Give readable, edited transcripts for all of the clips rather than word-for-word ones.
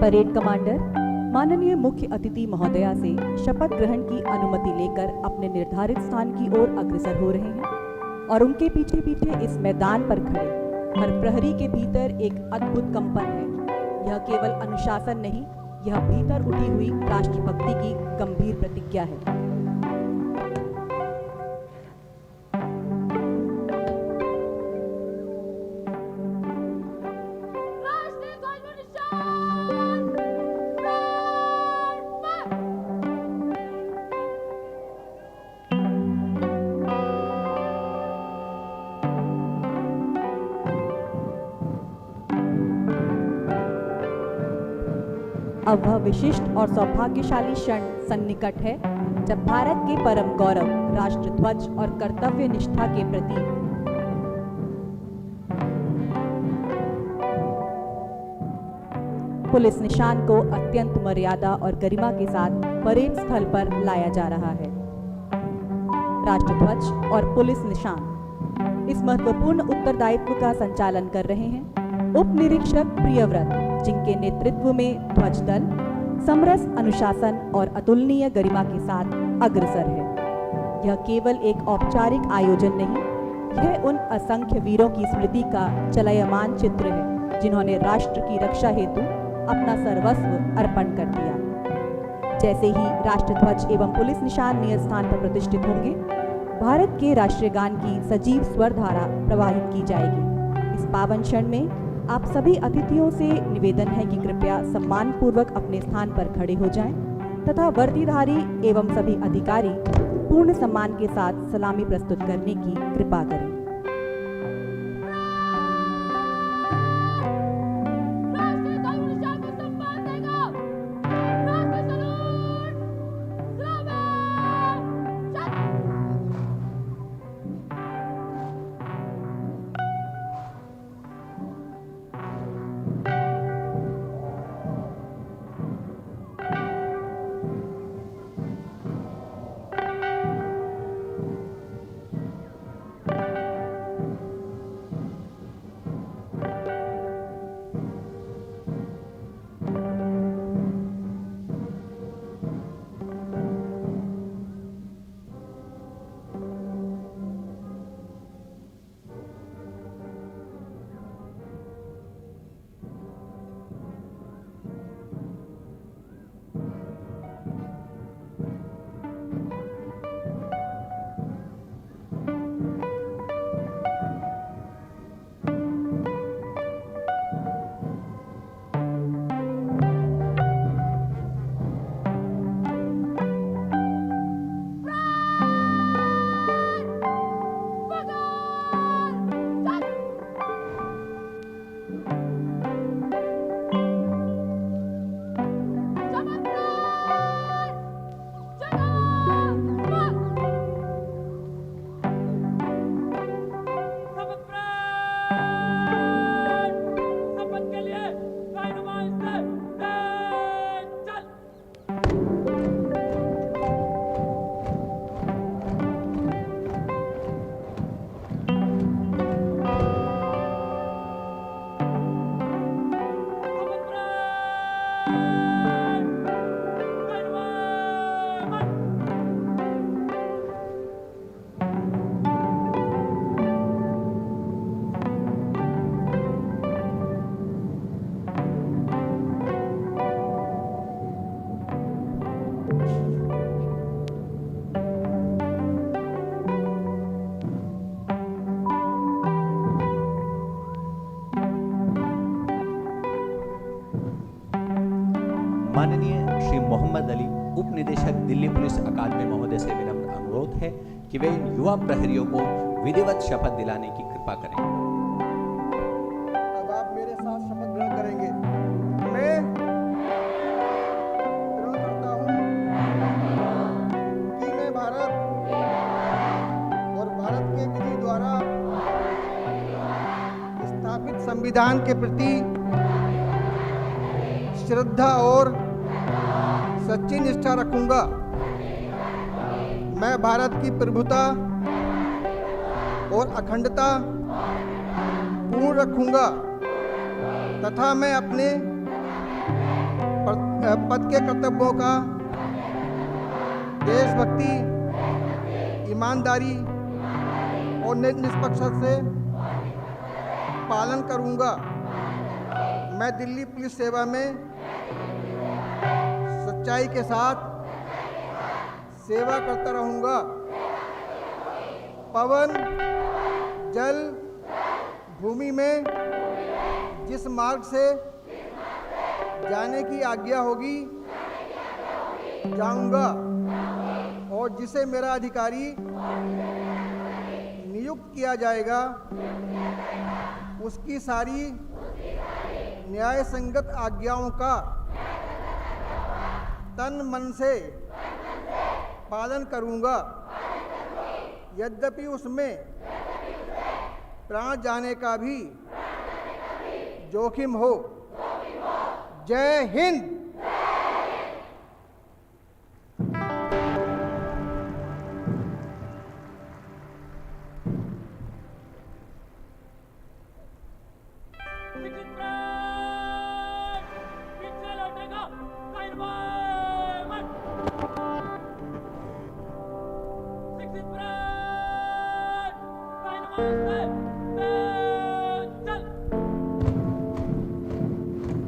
Parade commander माननीय मुख्य अतिथि महोदया से शपथ ग्रहण की अनुमति लेकर अपने निर्धारित स्थान की ओर अग्रसर हो रहे हैं और उनके पीछे पीछे इस मैदान पर खड़े हर प्रहरी के भीतर एक अद्भुत कंपन है। यह केवल अनुशासन नहीं, यह भीतर उठी हुई राष्ट्रभक्ति की गंभीर प्रतिज्ञा है। अब वह विशिष्ट और सौभाग्यशाली क्षण सन्निकट है जब भारत के परम गौरव राष्ट्रध्वज और कर्तव्य निष्ठा के प्रति पुलिस निशान को अत्यंत मर्यादा और गरिमा के साथ परेड स्थल पर लाया जा रहा है। राष्ट्रध्वज और पुलिस निशान इस महत्वपूर्ण उत्तरदायित्व का संचालन कर रहे हैं उप निरीक्षक प्रियव्रत, जिनके नेतृत्व में ध्वज दल समरस अनुशासन और अतुलनीय गरिमा के साथ अग्रसर है। यह केवल एक औपचारिक आयोजन नहीं, यह उन असंख्य वीरों की स्मृति का चलयमान चित्र है जिन्होंने राष्ट्र की रक्षा हेतु अपना सर्वस्व अर्पण कर दिया। जैसे ही राष्ट्रध्वज एवं पुलिस निशान नियत स्थान पर प्रतिष्ठित होंगे, भारत के राष्ट्रीय गान की सजीव स्वर धारा प्रवाहित की जाएगी। इस पावन क्षण में आप सभी अतिथियों से निवेदन है कि कृपया सम्मानपूर्वक अपने स्थान पर खड़े हो जाएं तथा वर्दीधारी एवं सभी अधिकारी पूर्ण सम्मान के साथ सलामी प्रस्तुत करने की कृपा करें। माननीय श्री मोहम्मद अली उप निदेशक दिल्ली पुलिस अकादमी महोदय से विनम्र अनुरोध है कि वे इन युवा प्रहरियों को विधिवत शपथ दिलाने की कृपा करें। अब आप मेरे साथ शपथ ग्रहण करेंगे। मैं प्रण करता हूं कि मैं भारत और भारत के विधि द्वारा स्थापित संविधान के प्रति श्रद्धा और सच्ची निष्ठा रखूंगा। मैं भारत की प्रभुता और अखंडता पूर्ण रखूंगा तथा मैं अपने पद के कर्तव्यों का देशभक्ति, ईमानदारी और निष्पक्षता से पालन करूंगा। मैं दिल्ली पुलिस सेवा में सच्चाई के साथ सेवा करता रहूंगा। पवन, जल, भूमि में जिस मार्ग से जाने की आज्ञा होगी जाऊंगा और जिसे मेरा अधिकारी नियुक्त किया जाएगा उसकी सारी न्याय संगत आज्ञाओं का तन मन से पालन करूंगा, यद्यपि उसमें प्राण जाने का भी जोखिम हो। जय हिंद।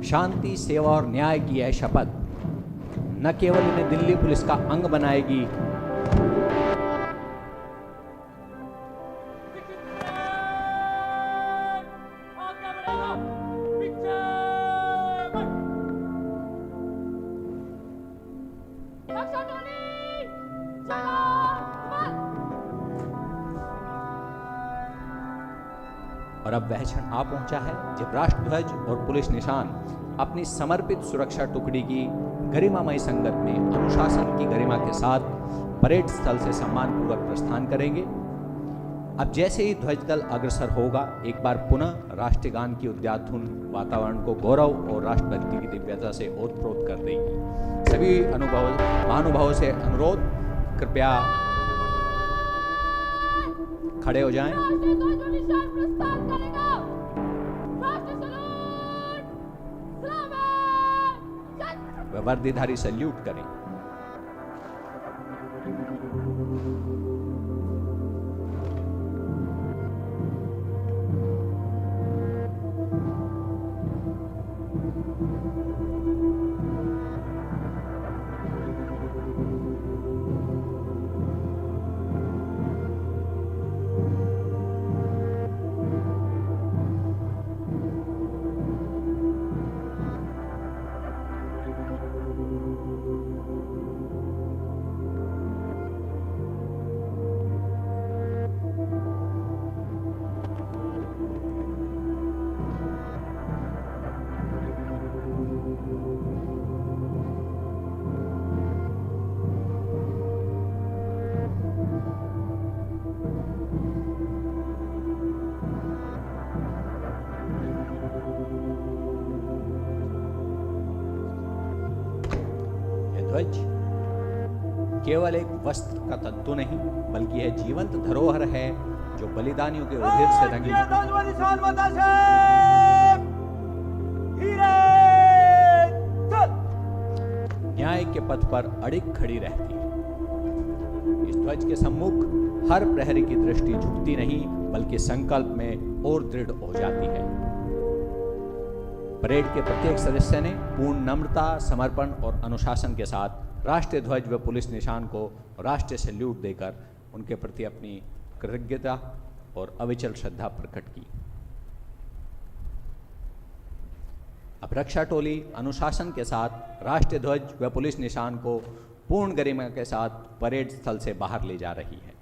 शांति, सेवा और न्याय की यह शपथ न केवल इन्हें दिल्ली पुलिस का अंग बनाएगी, और अब वह क्षण आ पहुंचा है जब राष्ट्रध्वज और पुलिस निशान अपनी समर्पित सुरक्षा टुकड़ी की गरिमामय संगत में अनुशासन की गरिमा के साथ परेड स्थल से सम्मानपूर्वक प्रस्थान करेंगे। अब जैसे ही ध्वज दल अग्रसर होगा, एक बार पुनः राष्ट्रगान की उद्यातधुन वातावरण को गौरव और राष्ट्रभक्ति की दिव्यता से ओतप्रोत कर देगी। सभी महानुभावों से अनुरोध, कृपया खड़े हो जाएं। वह वर्दीधारी सल्यूट करें। ध्वज केवल एक वस्त्र का तंतु नहीं, बल्कि यह जीवंत धरोहर है जो बलिदानियों के उधिर से रंगी न्याय के पथ पर अड़िग खड़ी रहती है। इस ध्वज के सम्मुख हर प्रहरी की दृष्टि झुकती नहीं, बल्कि संकल्प में और दृढ़ हो जाती है। परेड के प्रत्येक सदस्य ने पूर्ण नम्रता, समर्पण और अनुशासन के साथ राष्ट्रीय ध्वज व पुलिस निशान को राष्ट्रीय सैल्यूट देकर उनके प्रति अपनी कृतज्ञता और अविचल श्रद्धा प्रकट की। अब रक्षा टोली अनुशासन के साथ राष्ट्रीय ध्वज व पुलिस निशान को पूर्ण गरिमा के साथ परेड स्थल से बाहर ले जा रही है।